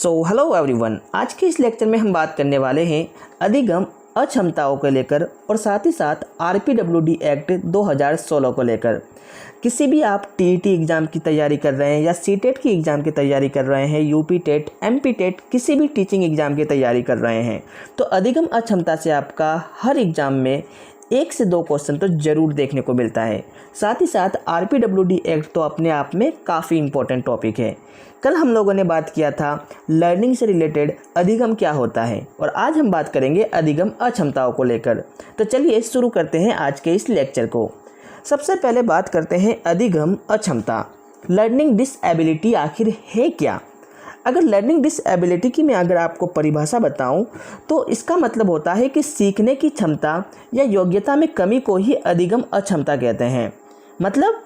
Hello everyone, आज के इस लेक्चर में हम बात करने वाले हैं अधिगम अक्षमताओं को लेकर और साथ ही साथ आरपीडब्ल्यूडी एक्ट 2016 को लेकर। किसी भी आप टीईटी एग्ज़ाम की तैयारी कर रहे हैं या सीटेट की एग्ज़ाम की तैयारी कर रहे हैं, यूपी टेट, एमपी टेट, किसी भी टीचिंग एग्ज़ाम की तैयारी कर रहे हैं तो अधिगम अक्षमता से आपका हर एग्ज़ाम में 1 से 2 क्वेश्चन तो ज़रूर देखने को मिलता है। साथ ही साथ आरपीडब्ल्यूडी एक्ट तो अपने आप में काफ़ी इम्पोर्टेंट टॉपिक है। कल हम लोगों ने बात किया था लर्निंग से रिलेटेड अधिगम क्या होता है और आज हम बात करेंगे अधिगम अक्षमताओं को लेकर। तो चलिए शुरू करते हैं आज के इस लेक्चर को। सबसे पहले बात करते हैं अधिगम अक्षमता। लर्निंग डिसएबिलिटी आखिर है क्या? अगर लर्निंग डिसएबिलिटी की मैं अगर आपको परिभाषा बताऊं तो इसका मतलब होता है कि सीखने की क्षमता या योग्यता में कमी को ही अधिगम अक्षमता कहते हैं। मतलब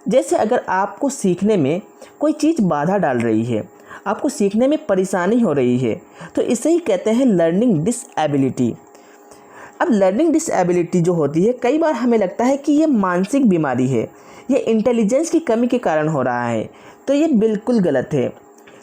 जैसे अगर आपको सीखने में कोई चीज़ बाधा डाल रही है, आपको सीखने में परेशानी हो रही है, तो इसे ही कहते हैं लर्निंग डिसएबिलिटी। अब लर्निंग डिसएबिलिटी जो होती है, कई बार हमें लगता है कि ये मानसिक बीमारी है, ये इंटेलिजेंस की कमी के कारण हो रहा है, तो ये बिल्कुल गलत है।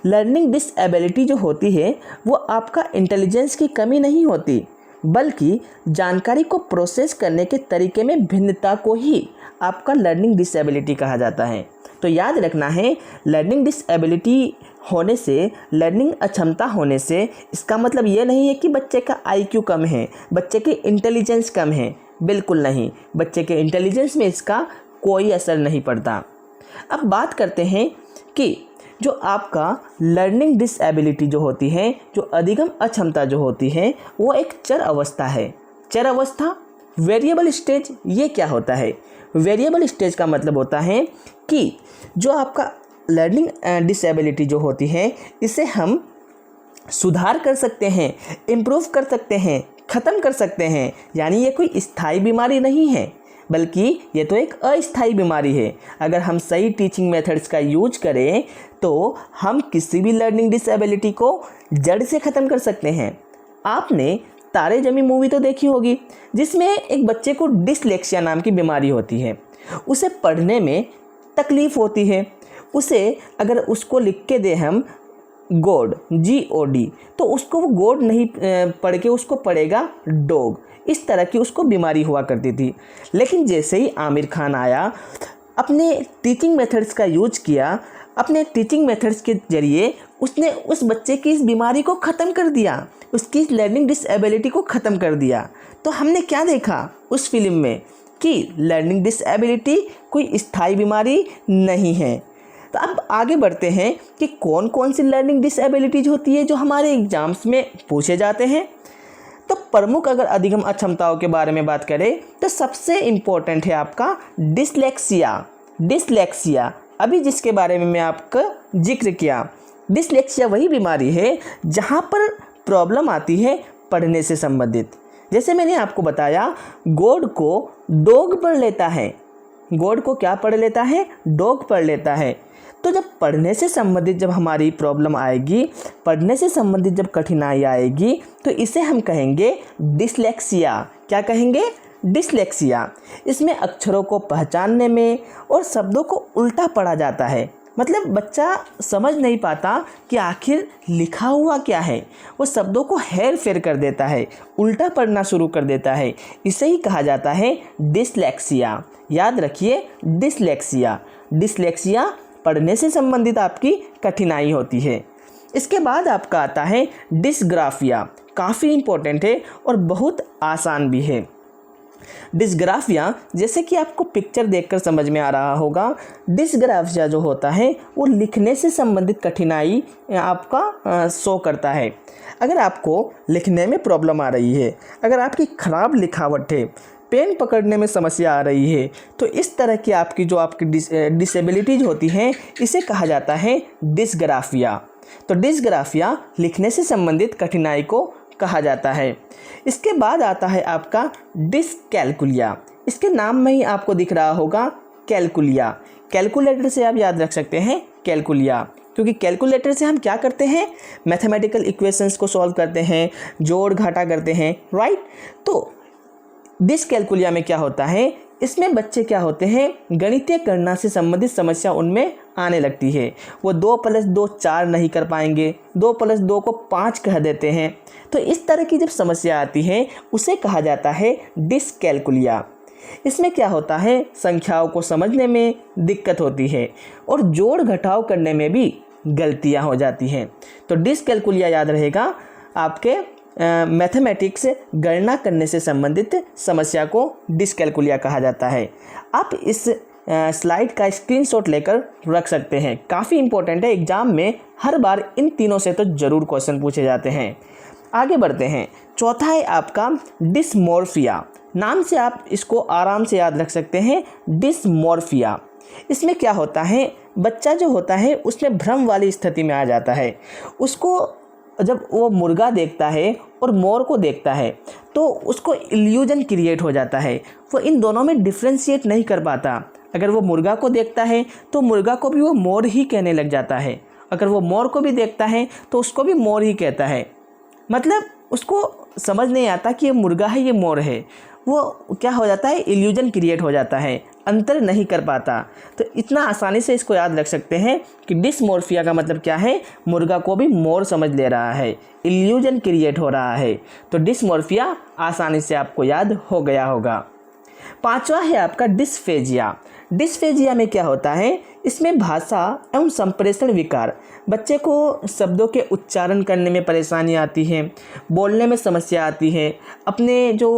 लर्निंग डिसएबिलिटी जो होती है वो आपका इंटेलिजेंस की कमी नहीं होती, बल्कि जानकारी को प्रोसेस करने के तरीके में भिन्नता को ही आपका लर्निंग डिसएबिलिटी कहा जाता है। तो याद रखना है, लर्निंग डिसएबिलिटी होने से, लर्निंग अक्षमता होने से इसका मतलब ये नहीं है कि बच्चे का आईक्यू कम है, बच्चे की इंटेलिजेंस कम है। बिल्कुल नहीं, बच्चे के इंटेलिजेंस में इसका कोई असर नहीं पड़ता। अब बात करते हैं कि जो आपका लर्निंग डिसएबिलिटी जो होती है, जो अधिगम अक्षमता जो होती है, वो एक चर अवस्था है। चर अवस्था, वेरिएबल स्टेज, ये क्या होता है? वेरिएबल स्टेज का मतलब होता है कि जो आपका लर्निंग डिसएबिलिटी जो होती है, इसे हम सुधार कर सकते हैं, इम्प्रूव कर सकते हैं, ख़त्म कर सकते हैं। यानी ये कोई स्थायी बीमारी नहीं है, बल्कि ये तो एक अस्थायी बीमारी है। अगर हम सही टीचिंग मेथड्स का यूज करें तो हम किसी भी लर्निंग डिसएबिलिटी को जड़ से ख़त्म कर सकते हैं। आपने तारे ज़मीं मूवी तो देखी होगी, जिसमें एक बच्चे को डिसलेक्सिया नाम की बीमारी होती है। उसे पढ़ने में तकलीफ़ होती है। उसे अगर उसको लिख के दे हम गोड, GOD, तो उसको वो गोड नहीं पढ़ के उसको पढ़ेगा डॉग। इस तरह की उसको बीमारी हुआ करती थी। लेकिन जैसे ही आमिर खान आया, अपने टीचिंग मेथड्स का यूज किया, अपने टीचिंग मेथड्स के ज़रिए उसने उस बच्चे की इस बीमारी को ख़त्म कर दिया, उसकी लर्निंग डिसएबिलिटी को ख़त्म कर दिया। तो हमने क्या देखा उस फिल्म में कि लर्निंग डिसएबिलिटी कोई स्थायी बीमारी नहीं है। तो अब आगे बढ़ते हैं कि कौन कौन सी लर्निंग डिसएबिलिटीज होती है जो हमारे एग्ज़ाम्स में पूछे जाते हैं। तो प्रमुख अगर अधिगम अक्षमताओं के बारे में बात करें तो सबसे इम्पोर्टेंट है आपका डिसलेक्सिया। डिसलेक्सिया अभी जिसके बारे में मैं आपका जिक्र किया, डिसलेक्सिया वही बीमारी है जहाँ पर प्रॉब्लम आती है पढ़ने से संबंधित। जैसे मैंने आपको बताया, गोड को डॉग पढ़ लेता है। गोड को क्या पढ़ लेता है? डॉग पढ़ लेता है। तो जब पढ़ने से संबंधित जब हमारी प्रॉब्लम आएगी, पढ़ने से संबंधित जब कठिनाई आएगी, तो इसे हम कहेंगे डिसलेक्सिया। क्या कहेंगे? डिसलेक्सिया। इसमें अक्षरों को पहचानने में और शब्दों को उल्टा पढ़ा जाता है। मतलब बच्चा समझ नहीं पाता कि आखिर लिखा हुआ क्या है, वो शब्दों को हेर फेर कर देता है, उल्टा पढ़ना शुरू कर देता है। इसे ही कहा जाता है डिसलेक्सिया। याद रखिए, डिसलेक्सिया। डिसलेक्सिया पढ़ने से संबंधित आपकी कठिनाई होती है। इसके बाद आपका आता है डिसग्राफिया। काफ़ी इम्पोर्टेंट है और बहुत आसान भी है। डिसग्राफिया, जैसे कि आपको पिक्चर देखकर समझ में आ रहा होगा, डिसग्राफिया जो होता है वो लिखने से संबंधित कठिनाई आपका शो करता है। अगर आपको लिखने में प्रॉब्लम आ रही है, अगर आपकी ख़राब लिखावट है, पेन पकड़ने में समस्या आ रही है, तो इस तरह की आपकी जो आपकी डिसेबिलिटीज होती हैं, इसे कहा जाता है डिसग्राफिया। तो डिसग्राफिया लिखने से संबंधित कठिनाई को कहा जाता है। इसके बाद आता है आपका डिसकैलकुलिया। इसके नाम में ही आपको दिख रहा होगा कैलकुलिया। कैलकुलेटर से आप याद रख सकते हैं कैलकुलिया, क्योंकि कैलकुलेटर से हम क्या करते हैं? मैथमेटिकल इक्वेशंस को सॉल्व करते हैं, जोड़ घटा करते हैं, राइट। तो डिसकैलकुलिया में क्या होता है इसमें बच्चे क्या होते हैं, गणितीय गणना से संबंधित समस्या उनमें आने लगती है। वो 2+2 4 नहीं कर पाएंगे, 2+2 को 5 कह देते हैं। तो इस तरह की जब समस्या आती है उसे कहा जाता है डिसकैलकुलिया। इसमें क्या होता है, संख्याओं को समझने में दिक्कत होती है और जोड़ घटाव करने में भी गलतियां हो जाती हैं। तो डिसकैलकुलिया याद रहेगा, आपके मैथमेटिक्स गणना करने से संबंधित समस्या को डिसकैलकुलिया कहा जाता है। आप इस स्लाइड का स्क्रीनशॉट लेकर रख सकते हैं, काफ़ी इंपॉर्टेंट है। एग्जाम में हर बार इन तीनों से तो ज़रूर क्वेश्चन पूछे जाते हैं। आगे बढ़ते हैं। चौथा है आपका डिसमॉर्फिया। नाम से आप इसको आराम से याद रख सकते हैं, डिसमॉर्फिया। इसमें क्या होता है, बच्चा जो होता है उसमें भ्रम वाली स्थिति में आ जाता है। उसको जब वो मुर्गा देखता है और मोर को देखता है तो उसको इल्यूजन क्रिएट हो जाता है। वो इन दोनों में डिफ्रेंशिएट नहीं कर पाता। अगर वो मुर्गा को देखता है तो मुर्गा को भी वो मोर ही कहने लग जाता है, अगर वो मोर को भी देखता है तो उसको भी मोर ही कहता है। मतलब उसको समझ नहीं आता कि ये मुर्गा है ये मोर है। वो क्या हो जाता है, इल्यूजन क्रिएट हो जाता है, अंतर नहीं कर पाता। तो इतना आसानी से इसको याद रख सकते हैं कि डिसमॉर्फिया का मतलब क्या है, मुर्गा को भी मोर समझ ले रहा है, इल्यूजन क्रिएट हो रहा है। तो डिसमॉर्फिया आसानी से आपको याद हो गया होगा। पांचवा है आपका डिस्फेजिया। डिस्फेजिया में क्या होता है, इसमें भाषा एवं संप्रेषण विकार, बच्चे को शब्दों के उच्चारण करने में परेशानी आती है, बोलने में समस्या आती है, अपने जो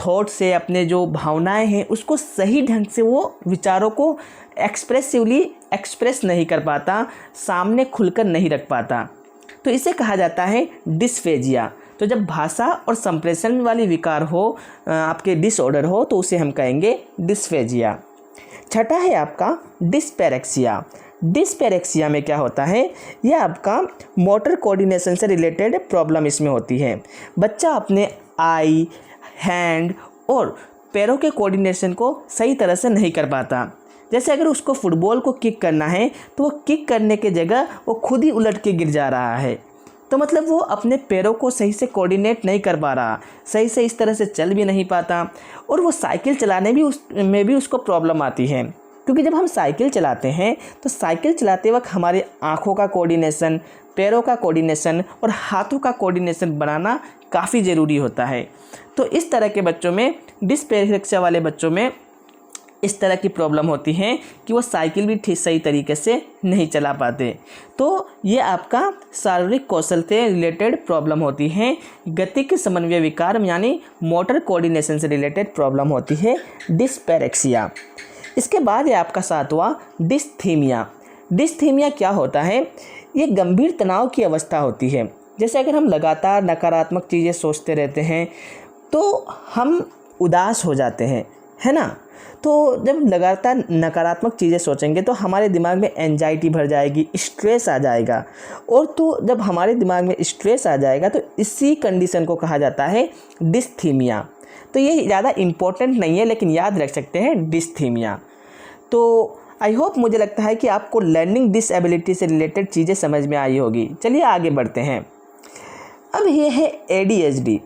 थॉट्स है, अपने जो भावनाएं हैं उसको सही ढंग से वो विचारों को एक्सप्रेसिवली एक्सप्रेस नहीं कर पाता, सामने खुलकर नहीं रख पाता। तो इसे कहा जाता है डिस्फेजिया। तो जब भाषा और संप्रेषण वाली विकार हो, आपके डिसऑर्डर हो, तो उसे हम कहेंगे डिस्फेजिया। छठा है आपका डिस्पैरेक्सिया। डिस्पैरेक्सिया में क्या होता है, यह आपका मोटर कोऑर्डिनेशन से रिलेटेड प्रॉब्लम इसमें होती है। बच्चा अपने आई, हैंड और पैरों के कोऑर्डिनेशन को सही तरह से नहीं कर पाता। जैसे अगर उसको फुटबॉल को किक करना है तो वो किक करने के जगह वो खुद ही उलट के गिर जा रहा है। तो मतलब वो अपने पैरों को सही से कोऑर्डिनेट नहीं कर पा रहा, सही से इस तरह से चल भी नहीं पाता। और वो साइकिल चलाने में भी उसको प्रॉब्लम आती है, क्योंकि जब हम साइकिल चलाते हैं तो साइकिल चलाते वक्त हमारे आँखों का कोऑर्डिनेशन, पैरों का कोऑर्डिनेशन और हाथों का कोऑर्डिनेशन बनाना काफ़ी ज़रूरी होता है। तो इस तरह के बच्चों में, डिस्पैरेक्सिया वाले बच्चों में इस तरह की प्रॉब्लम होती है कि वो साइकिल भी ठीक सही तरीके से नहीं चला पाते। तो ये आपका शारीरिक कौशल से रिलेटेड प्रॉब्लम होती है। गतिक समन्वय विकार यानी मोटर कोऑर्डिनेशन से रिलेटेड प्रॉब्लम होती है डिस्पैरेक्सिया। इसके बाद है आपका सातवां डिस्थीमिया। डिस्थीमिया क्या होता है, ये गंभीर तनाव की अवस्था होती है। जैसे अगर हम लगातार नकारात्मक चीज़ें सोचते रहते हैं तो हम उदास हो जाते हैं, है ना। तो जब लगातार नकारात्मक चीज़ें सोचेंगे तो हमारे दिमाग में एंजाइटी भर जाएगी, स्ट्रेस आ जाएगा। और तो जब हमारे दिमाग में स्ट्रेस आ जाएगा तो इसी कंडीशन को कहा जाता है डिस्थीमिया। तो ये ज़्यादा इम्पोर्टेंट नहीं है, लेकिन याद रख सकते हैं डिस्थीमिया। तो आई होप, मुझे लगता है कि आपको लर्निंग डिसेबिलिटी से रिलेटेड चीज़ें समझ में आई होगी। चलिए आगे बढ़ते हैं। अब ये है ADHD।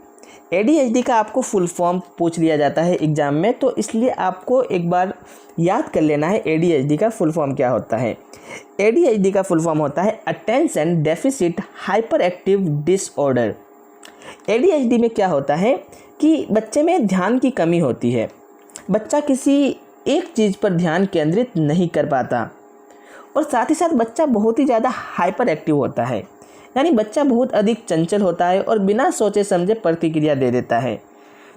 ADHD का आपको फुल फॉर्म पूछ लिया जाता है एग्ज़ाम में, तो इसलिए आपको एक बार याद कर लेना है ADHD का फुल फॉर्म क्या होता है। ADHD का फुल फॉर्म होता है attention deficit hyper active disorder. ADHD में क्या होता है कि बच्चे में ध्यान की कमी होती है। बच्चा किसी एक चीज़ पर ध्यान केंद्रित नहीं कर पाता और साथ ही साथ बच्चा बहुत ही ज़्यादा हाइपर एक्टिव होता है, यानी बच्चा बहुत अधिक चंचल होता है और बिना सोचे समझे प्रतिक्रिया दे देता है।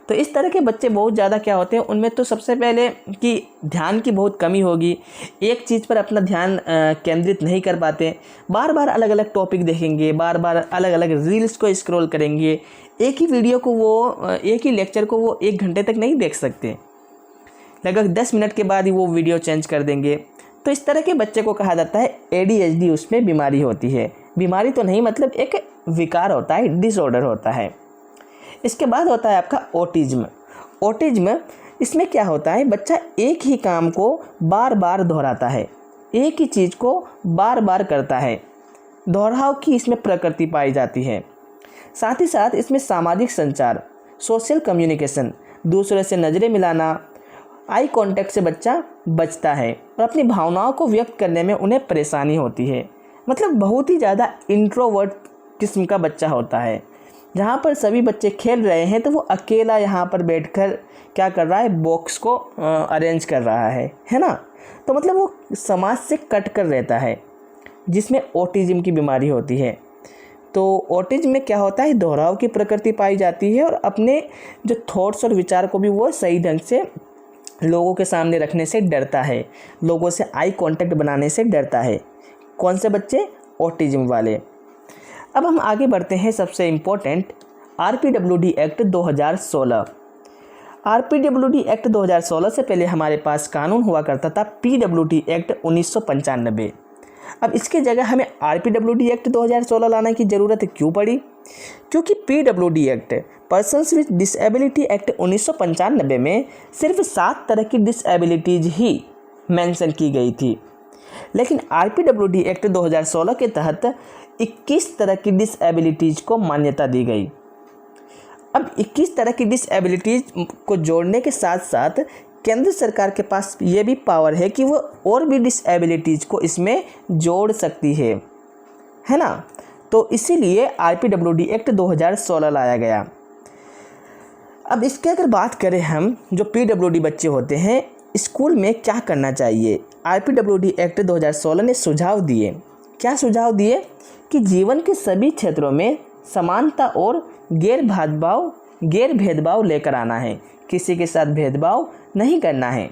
तो इस तरह के बच्चे बहुत ज़्यादा क्या होते हैं, उनमें तो सबसे पहले कि ध्यान की बहुत कमी होगी, एक चीज़ पर अपना ध्यान केंद्रित नहीं कर पाते, बार बार अलग अलग टॉपिक देखेंगे, बार बार अलग अलग रील्स को स्क्रॉल करेंगे, एक ही वीडियो को वो, एक ही लेक्चर को वो 1 घंटे तक नहीं देख सकते, लगभग 10 मिनट के बाद ही वो वीडियो चेंज कर देंगे। तो इस तरह के बच्चे को कहा जाता है ADHD, उसमें बीमारी होती है। बीमारी तो नहीं, मतलब एक विकार होता है, डिसऑर्डर होता है। इसके बाद होता है आपका ऑटिज्म। ऑटिज्म, इसमें क्या होता है, बच्चा एक ही काम को बार बार दोहराता है, एक ही चीज़ को बार बार करता है, दोहराव की इसमें प्रकृति पाई जाती है। साथ ही साथ इसमें सामाजिक संचार, सोशल कम्युनिकेशन, दूसरे से नज़रें मिलाना, आई कांटेक्ट से बच्चा बचता है और अपनी भावनाओं को व्यक्त करने में उन्हें परेशानी होती है। मतलब बहुत ही ज़्यादा इंट्रोवर्ट किस्म का बच्चा होता है। जहाँ पर सभी बच्चे खेल रहे हैं तो वो अकेला यहाँ पर बैठकर क्या कर रहा है, बॉक्स को अरेंज कर रहा है ना। तो मतलब वो समाज से कट कर रहता है, जिसमें ऑटिज्म की बीमारी होती है। तो ऑटिज्म में क्या होता है, दोहराव की प्रकृति पाई जाती है और अपने जो थॉट्स और विचार को भी वो सही ढंग से लोगों के सामने रखने से डरता है, लोगों से आई कांटेक्ट बनाने से डरता है। कौन से बच्चे? ऑटिज्म वाले। अब हम आगे बढ़ते हैं। सबसे important RPWD act 2016। RPWD act 2016 से पहले हमारे पास कानून हुआ करता था PWD एक्ट 1995। अब इसके जगह हमें RPWD एक्ट 2016 लाने की ज़रूरत क्यों पड़ी? क्योंकि PWD act persons with disability act 1995 में सिर्फ 7 तरह की डिसेबिलिटीज़ ही मेंशन की गई थी, लेकिन RPWD एक्ट 2016 के तहत 21 तरह की डिसेबिलिटीज़ को मान्यता दी गई। अब 21 तरह की डिसेबिलिटीज़ को जोड़ने के साथ साथ केंद्र सरकार के पास ये भी पावर है कि वो और भी डिसेबिलिटीज़ को इसमें जोड़ सकती है ना। तो इसीलिए RPWD एक्ट 2016 लाया गया। अब इसके अगर बात करें हम, जो PWD बच्चे होते हैं स्कूल में क्या करना चाहिए, RPWD एक्ट 2016 ने सुझाव दिए। क्या सुझाव दिए? कि जीवन के सभी क्षेत्रों में समानता और गैर भेदभाव लेकर आना है, किसी के साथ भेदभाव नहीं करना है।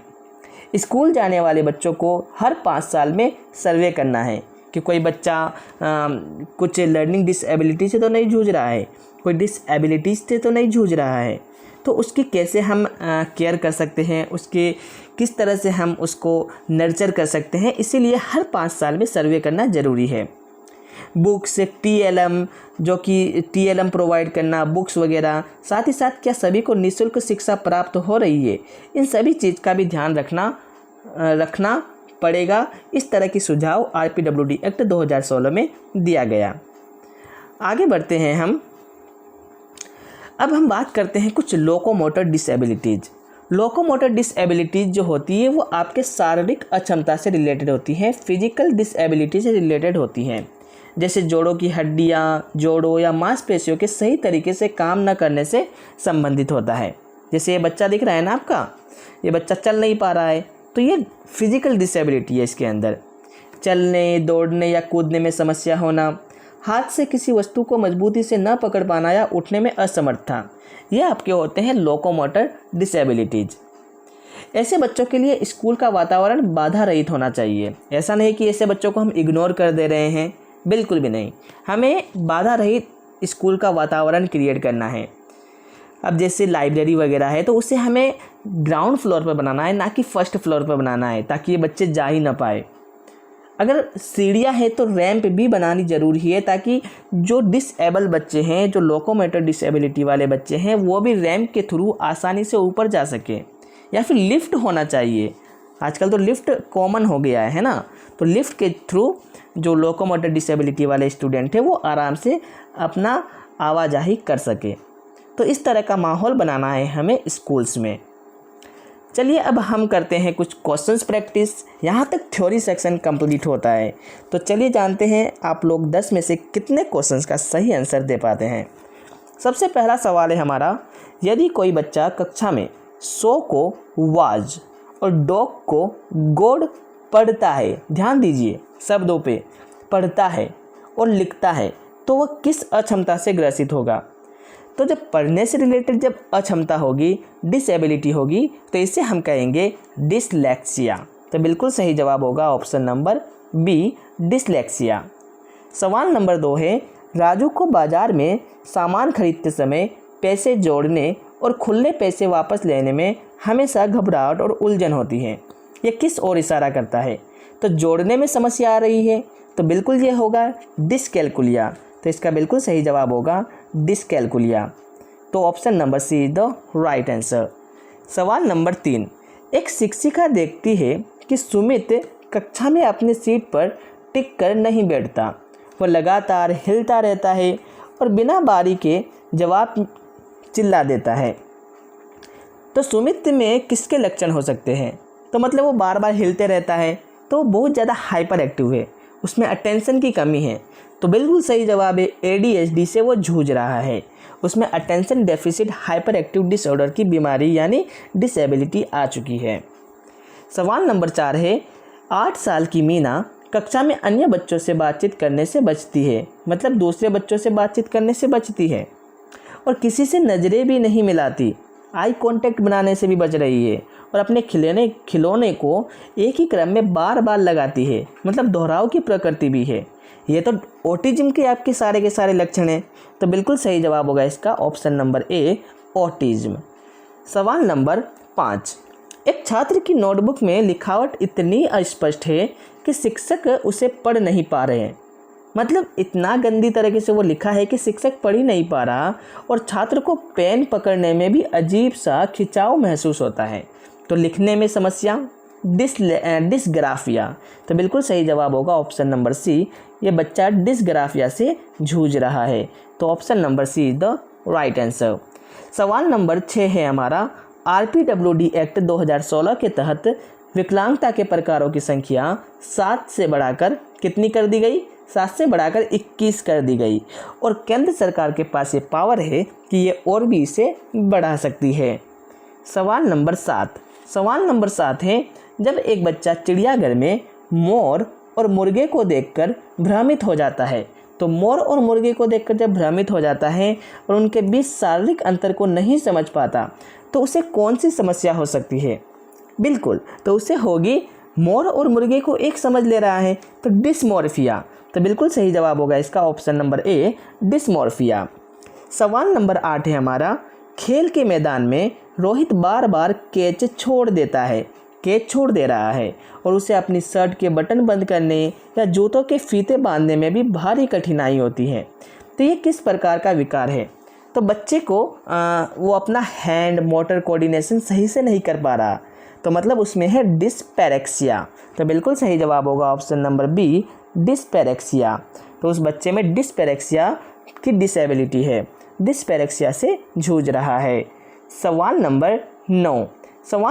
स्कूल जाने वाले बच्चों को हर 5 साल में सर्वे करना है कि कोई बच्चा कुछ लर्निंग डिसेबिलिटी से तो नहीं जूझ रहा है, कोई डिसेबिलिटीज से तो नहीं जूझ रहा है, तो उसकी कैसे हम केयर कर सकते हैं, उसके किस तरह से हम उसको नर्चर कर सकते हैं। इसीलिए हर 5 साल में सर्वे करना ज़रूरी है। बुक्स, TLM, जो कि TLM प्रोवाइड करना, बुक्स वगैरह, साथ ही साथ क्या सभी को निःशुल्क शिक्षा प्राप्त हो रही है, इन सभी चीज़ का भी ध्यान रखना पड़ेगा। इस तरह की सुझाव RPWD एक्ट 2016 में दिया गया। आगे बढ़ते हैं हम। अब हम बात करते हैं कुछ लोकोमोटर डिसेबिलिटीज़। लोकोमोटर डिसेबिलिटीज़ जो होती है वो आपके शारीरिक अक्षमता से रिलेटेड होती हैं, फिजिकल डिसेबिलिटी से रिलेटेड होती हैं। जैसे जोड़ों की हड्डियाँ, जोड़ों या मांसपेशियों के सही तरीके से काम न करने से संबंधित होता है। जैसे ये बच्चा दिख रहा है ना आपका, ये बच्चा चल नहीं पा रहा है, तो ये फिजिकल डिसेबिलिटी है। इसके अंदर चलने, दौड़ने या कूदने में समस्या होना, हाथ से किसी वस्तु को मजबूती से न पकड़ पाना या उठने में असमर्थता, ये आपके होते हैं लोकोमोटर डिसेबिलिटीज़। ऐसे बच्चों के लिए स्कूल का वातावरण बाधा रहित होना चाहिए। ऐसा नहीं कि ऐसे बच्चों को हम इग्नोर कर दे रहे हैं, बिल्कुल भी नहीं। हमें बाधा रहित स्कूल का वातावरण क्रिएट करना है। अब जैसे लाइब्रेरी वगैरह है तो उसे हमें ग्राउंड फ्लोर पर बनाना है, ना कि फर्स्ट फ्लोर पर बनाना है, ताकि ये बच्चे जा ही ना पाए। अगर सीढ़ियाँ हैं तो रैंप भी बनानी ज़रूरी है, ताकि जो डिसेबल बच्चे हैं, जो लोकोमोटर डिसेबिलिटी वाले बच्चे हैं, वो भी रैंप के थ्रू आसानी से ऊपर जा सके। या फिर लिफ्ट होना चाहिए, आजकल तो लिफ्ट कॉमन हो गया है ना, तो लिफ्ट के थ्रू जो लोकोमोटर डिसेबिलिटी वाले स्टूडेंट हैं वो आराम से अपना आवाजाही कर सके। तो इस तरह का माहौल बनाना है हमें स्कूल्स में। चलिए अब हम करते हैं कुछ क्वेश्चंस प्रैक्टिस। यहाँ तक थ्योरी सेक्शन कंप्लीट होता है। तो चलिए जानते हैं आप लोग 10 में से कितने क्वेश्चंस का सही आंसर दे पाते हैं। सबसे पहला सवाल है हमारा, यदि कोई बच्चा कक्षा में सो को वाज और डॉग को गोड पढ़ता है, ध्यान दीजिए शब्दों पे, पढ़ता है और लिखता है, तो वह किस अक्षमता से ग्रसित होगा? तो जब पढ़ने से रिलेटेड जब अक्षमता होगी, डिसेबिलिटी होगी, तो इसे हम कहेंगे डिसलेक्सिया। तो बिल्कुल सही जवाब होगा ऑप्शन नंबर बी, डिसलेक्सिया। सवाल नंबर 2 है, राजू को बाजार में सामान खरीदते समय पैसे जोड़ने और खुले पैसे वापस लेने में हमेशा घबराहट और उलझन होती है। यह किस ओर इशारा करता है? तो जोड़ने में समस्या आ रही है, तो बिल्कुल ये होगा डिसकैलकुलिया। तो इसका बिल्कुल सही जवाब होगा डिसकैलकुलिया। तो option number C is the right answer. सवाल नंबर 3, एक शिक्षिका देखती है कि सुमित कक्षा में अपनी सीट पर टिक कर नहीं बैठता, वह लगातार हिलता रहता है और बिना बारी के जवाब चिल्ला देता है। तो सुमित में किसके लक्षण हो सकते हैं? तो मतलब वो बार बार हिलते रहता है, तो वो बहुत ज़्यादा हाइपर एक्टिव है, उसमें अटेंशन की कमी है। तो बिल्कुल सही जवाब है, ADHD से वो जूझ रहा है, उसमें attention deficit hyper active disorder की बीमारी यानी डिसेबिलिटी आ चुकी है। सवाल नंबर 4 है, 8 साल की मीना कक्षा में अन्य बच्चों से बातचीत करने से बचती है, मतलब दूसरे बच्चों से बातचीत करने से बचती है, और किसी से नज़रें भी नहीं मिलाती, आई कांटेक्ट बनाने से भी बच रही है, और अपने खिलौने को एक ही क्रम में बार बार लगाती है, मतलब दोहराव की प्रकृति भी है। ये तो ऑटिज्म के आपके सारे के सारे लक्षण हैं। तो बिल्कुल सही जवाब होगा इसका ऑप्शन नंबर ए, ऑटिज्म। सवाल नंबर 5, एक छात्र की नोटबुक में लिखावट इतनी अस्पष्ट है कि शिक्षक उसे पढ़ नहीं पा रहे हैं, मतलब इतना गंदी तरीके से वो लिखा है कि शिक्षक पढ़ ही नहीं पा रहा, और छात्र को पेन पकड़ने में भी अजीब सा खिंचाव महसूस होता है। तो लिखने में समस्या, डिस्ग्राफिया। तो बिल्कुल सही जवाब होगा ऑप्शन नंबर सी, ये बच्चा डिस्ग्राफिया से जूझ रहा है। तो option number C is the right answer. सवाल नंबर 6 है हमारा, RPWD एक्ट 2016 के तहत विकलांगता के प्रकारों की संख्या 7 से बढ़ाकर कितनी कर दी गई? 7 से बढ़ाकर 21 कर दी गई, और केंद्र सरकार के पास ये पावर है कि ये और भी इसे बढ़ा सकती है। सवाल नंबर 7 है, जब एक बच्चा चिड़ियाघर में मोर और मुर्गे को देखकर भ्रमित हो जाता है, तो मोर और मुर्गे को देखकर जब भ्रमित हो जाता है और उनके बीच शारीरिक अंतर को नहीं समझ पाता, तो उसे कौन सी समस्या हो सकती है? बिल्कुल, तो उसे होगी मोर और मुर्गे को एक समझ ले रहा है, तो डिस्मॉर्फिया। तो बिल्कुल सही जवाब होगा इसका ऑप्शन नंबर ए, डिस्मॉर्फिया। सवाल नंबर 8 है हमारा, खेल के मैदान में रोहित बार बार कैच छोड़ दे रहा है, और उसे अपनी शर्ट के बटन बंद करने या जूतों के फीते बांधने में भी भारी कठिनाई होती है। तो ये किस प्रकार का विकार है? तो बच्चे को वो अपना हैंड मोटर कोऑर्डिनेशन सही से नहीं कर पा रहा, तो मतलब उसमें है डिस्पैरेक्सिया। तो बिल्कुल सही जवाब होगा ऑप्शन नंबर बी, डिस्पैरेक्सिया। तो उस बच्चे में डिस्पैरेक्सिया की डिसेबिलिटी है, डिस्पैरेक्सिया से जूझ रहा है। सवाल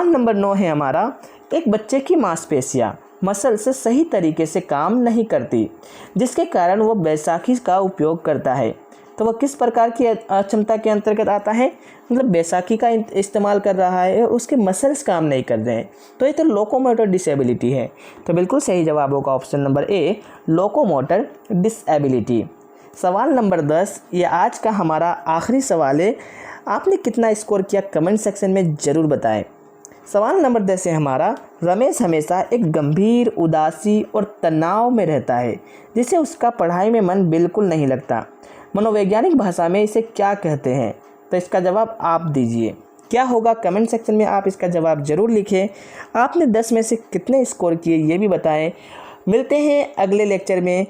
नंबर 9 है हमारा, एक बच्चे की मांसपेशियां मसल से सही तरीके से काम नहीं करती, जिसके कारण वो बैसाखी का उपयोग करता है। तो वह किस प्रकार की अक्षमता के अंतर्गत आता है? मतलब बैसाखी का इस्तेमाल कर रहा है और उसके मसल्स काम नहीं कर रहे हैं, तो ये तो लोकोमोटर डिसेबिलिटी है। तो बिल्कुल सही जवाब होगा option number A, locomotor disability. सवाल नंबर 10, ये आज का हमारा आखिरी सवाल है। आपने कितना स्कोर किया कमेंट सेक्शन में ज़रूर बताएं। सवाल नंबर 10 है हमारा, रमेश हमेशा एक गंभीर, उदासी और तनाव में रहता है, जिससे उसका पढ़ाई में मन बिल्कुल नहीं लगता। मनोवैज्ञानिक भाषा में इसे क्या कहते हैं? तो इसका जवाब आप दीजिए। क्या होगा कमेंट सेक्शन में आप इसका जवाब ज़रूर लिखें। आपने 10 में से कितने स्कोर किए ये भी बताएं। मिलते हैं अगले लेक्चर में,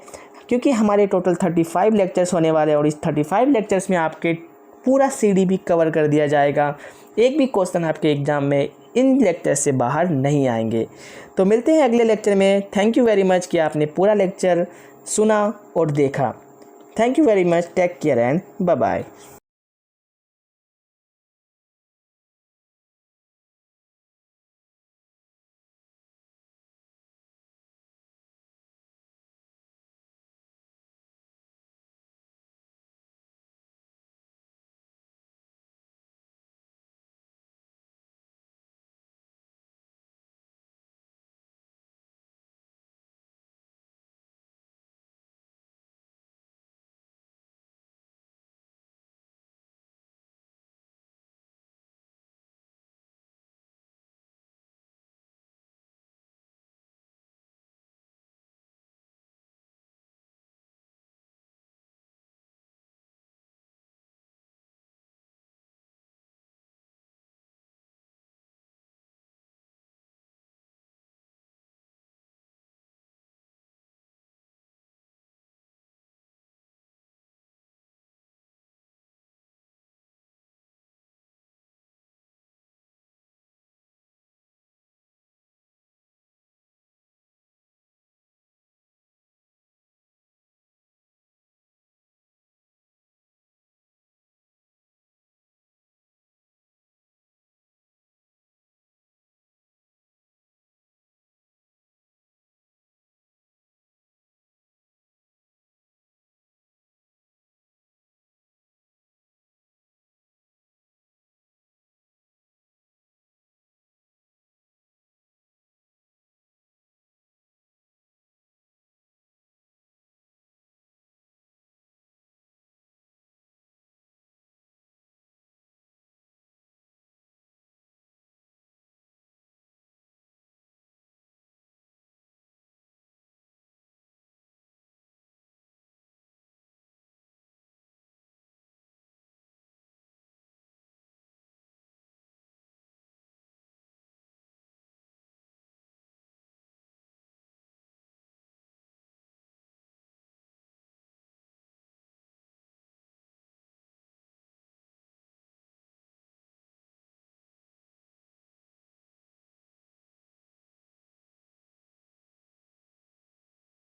क्योंकि हमारे टोटल 35 लेक्चर्स होने वाले हैं, और इस 35 लेक्चर्स में आपके पूरा CD भी कवर कर दिया जाएगा। एक भी क्वेश्चन आपके एग्ज़ाम में इन लेक्चर से बाहर नहीं आएंगे। तो मिलते हैं अगले लेक्चर में। थैंक यू वेरी मच कि आपने पूरा लेक्चर सुना और देखा। Thank you very much, take care and bye bye.